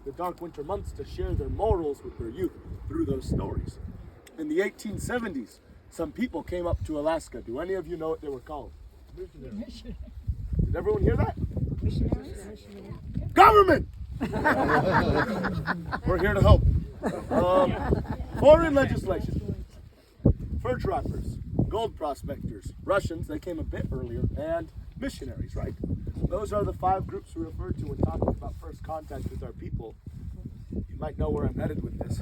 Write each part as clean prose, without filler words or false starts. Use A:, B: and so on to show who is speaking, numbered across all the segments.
A: the dark winter months to share their morals with their youth through those stories. In the 1870s, some people came up to Alaska. Do any of you know what they were called?
B: Missionaries.
A: Did everyone hear that?
B: Missionaries.
A: Government! We're here to help. Foreign legislation. Fur trappers, gold prospectors, Russians, they came a bit earlier, and missionaries, right? Those are the 5 groups we referred to when talking about first contact with our people. You might know where I'm headed with this.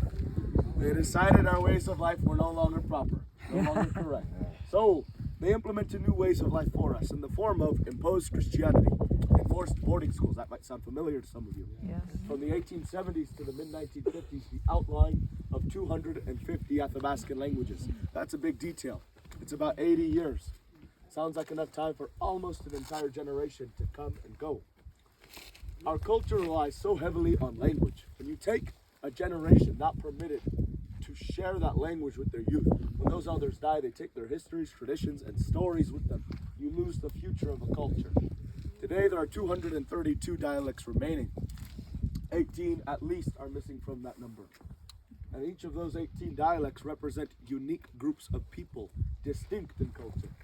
A: They decided our ways of life were no longer proper, no longer correct. So they implemented new ways of life for us in the form of imposed Christianity, enforced boarding schools. That might sound familiar to some of you.
B: Yes.
A: From the 1870s to the mid-1950s, the outline of 250 Athabaskan languages. That's a big detail. It's about 80 years. Sounds like enough time for almost an entire generation to come and go. Our culture relies so heavily on language. When you take a generation not permitted to share that language with their youth, when those elders die, they take their histories, traditions, and stories with them. You lose the future of a culture. Today, there are 232 dialects remaining. 18 at least are missing from that number. And each of those 18 dialects represent unique groups of people, distinct in culture.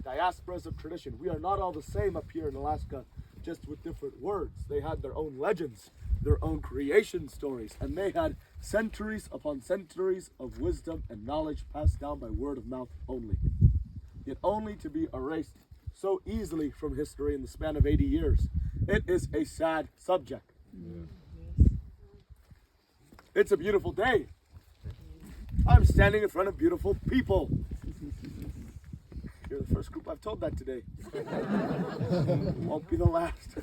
A: Diasporas of tradition. We are not all the same up here in Alaska, just with different words. They had their own legends, their own creation stories, and they had centuries upon centuries of wisdom and knowledge passed down by word of mouth only. Yet only to be erased so easily from history in the span of 80 years. It is a sad subject. It's a beautiful day. I'm standing in front of beautiful people. You're the first group I've told that today. Won't be the last.